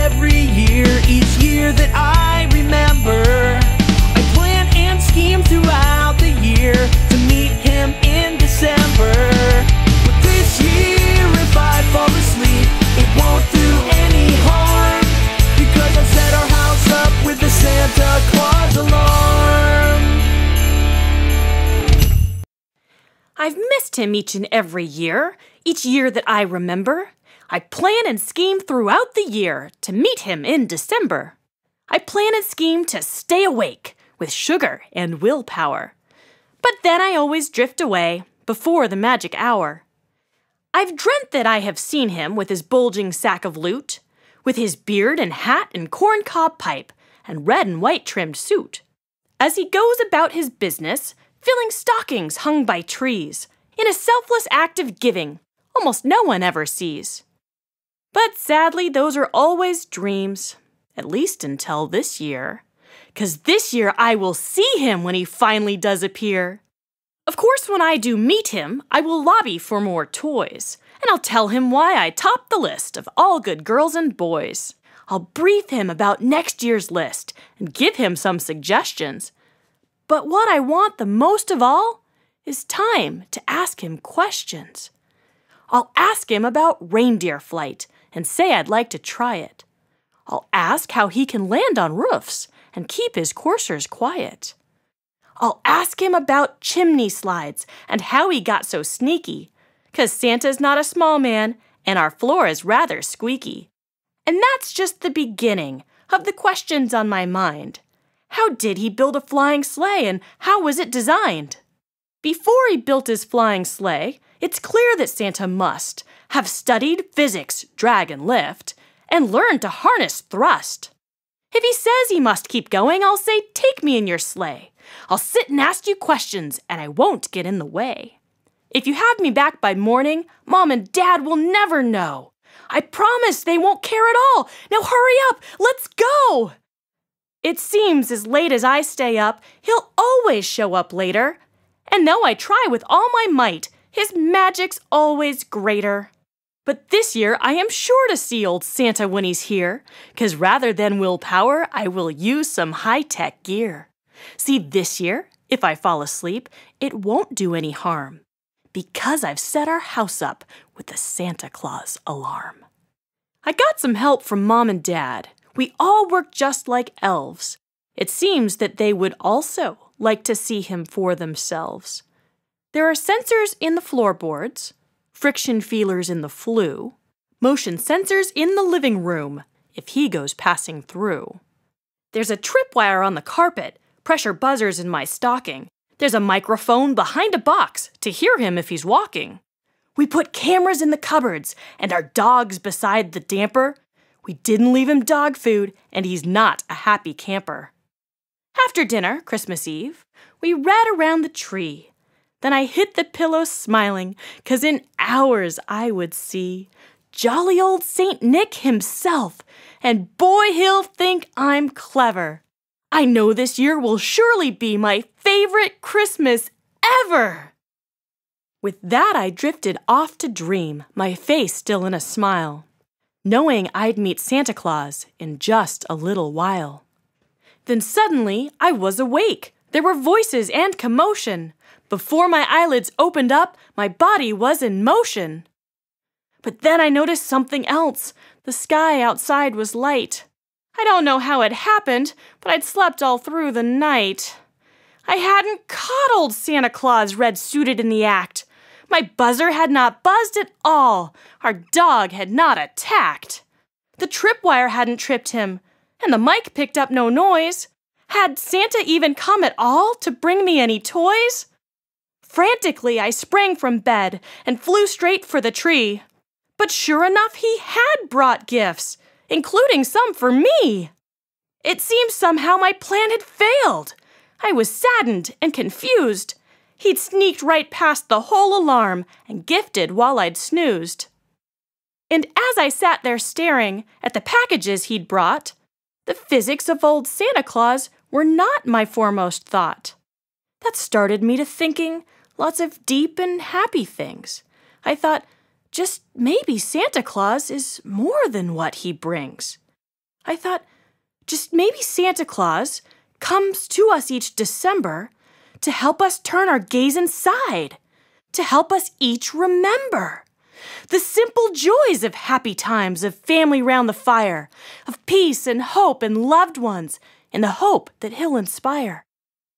every year, each year that I remember. I plan and scheme throughout the year to meet him in December. But this year, if I fall asleep, it won't do any harm, because I've set our house up with the Santa Claus alarm. I've missed him each and every year, each year that I remember. I plan and scheme throughout the year to meet him in December. I plan and scheme to stay awake with sugar and willpower. But then I always drift away before the magic hour. I've dreamt that I have seen him with his bulging sack of loot, with his beard and hat and corncob pipe and red and white trimmed suit, as he goes about his business, filling stockings hung by trees, in a selfless act of giving almost no one ever sees. But sadly, those are always dreams, at least until this year. 'Cause this year I will see him when he finally does appear. Of course, when I do meet him, I will lobby for more toys, and I'll tell him why I top the list of all good girls and boys. I'll brief him about next year's list and give him some suggestions. But what I want the most of all is time to ask him questions. I'll ask him about reindeer flight and say I'd like to try it. I'll ask how he can land on roofs and keep his coursers quiet. I'll ask him about chimney slides and how he got so sneaky, 'cause Santa's not a small man and our floor is rather squeaky. And that's just the beginning of the questions on my mind. How did he build a flying sleigh and how was it designed? Before he built his flying sleigh, it's clear that Santa must have studied physics, drag and lift, and learned to harness thrust. If he says he must keep going, I'll say, take me in your sleigh. I'll sit and ask you questions, and I won't get in the way. If you have me back by morning, Mom and Dad will never know. I promise they won't care at all. Now hurry up, let's go! It seems as late as I stay up, he'll always show up later. And though I try with all my might, his magic's always greater. But this year I am sure to see old Santa when he's here, 'cause rather than willpower, I will use some high-tech gear. See, this year, if I fall asleep, it won't do any harm, because I've set our house up with the Santa Claus alarm. I got some help from Mom and Dad. We all work just like elves. It seems that they would also like to see him for themselves. There are sensors in the floorboards, friction feelers in the flue, motion sensors in the living room if he goes passing through. There's a tripwire on the carpet, pressure buzzers in my stocking. There's a microphone behind a box to hear him if he's walking. We put cameras in the cupboards and our dogs beside the damper. We didn't leave him dog food, and he's not a happy camper. After dinner, Christmas Eve, we read around the tree. Then I hit the pillow smiling, 'cause in hours I would see jolly old Saint Nick himself, and boy, he'll think I'm clever. I know this year will surely be my favorite Christmas ever. With that, I drifted off to dream, my face still in a smile, knowing I'd meet Santa Claus in just a little while. Then suddenly, I was awake. There were voices and commotion. Before my eyelids opened up, my body was in motion. But then I noticed something else. The sky outside was light. I don't know how it happened, but I'd slept all through the night. I hadn't caught old Santa Claus red-suited in the act. My buzzer had not buzzed at all. Our dog had not attacked. The tripwire hadn't tripped him, and the mic picked up no noise. Had Santa even come at all to bring me any toys? Frantically, I sprang from bed and flew straight for the tree. But sure enough, he had brought gifts, including some for me. It seemed somehow my plan had failed. I was saddened and confused. He'd sneaked right past the whole alarm and gifted while I'd snoozed. And as I sat there staring at the packages he'd brought, the physics of old Santa Claus were not my foremost thought. That started me to thinking lots of deep and happy things. I thought, just maybe Santa Claus is more than what he brings. I thought, just maybe Santa Claus comes to us each December to help us turn our gaze inside, to help us each remember the simple joys of happy times, of family round the fire, of peace and hope and loved ones, and the hope that he'll inspire.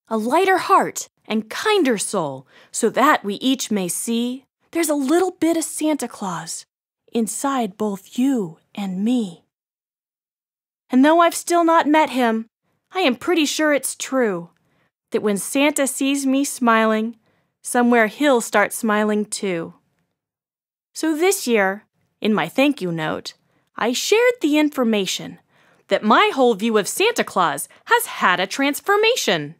A lighter heart and kinder soul, so that we each may see there's a little bit of Santa Claus inside both you and me. And though I've still not met him, I am pretty sure it's true that when Santa sees me smiling, somewhere he'll start smiling too. So this year, in my thank you note, I shared the information that my whole view of Santa Claus has had a transformation.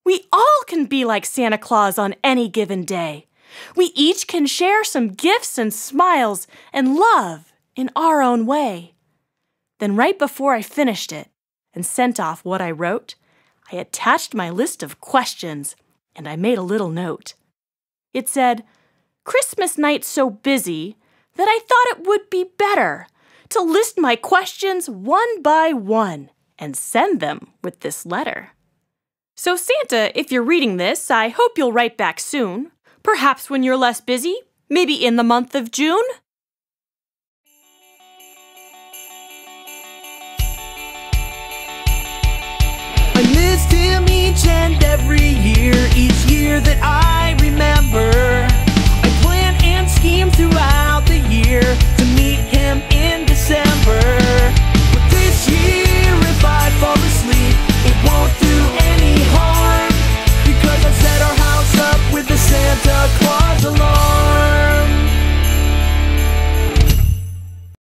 We all can be like Santa Claus on any given day. We each can share some gifts and smiles and love in our own way. Then right before I finished it and sent off what I wrote, I attached my list of questions and I made a little note. It said, "Christmas night's so busy that I thought it would be better to list my questions one by one and send them with this letter." So Santa, if you're reading this, I hope you'll write back soon. Perhaps when you're less busy, maybe in the month of June. I missed him each and every year, each year that I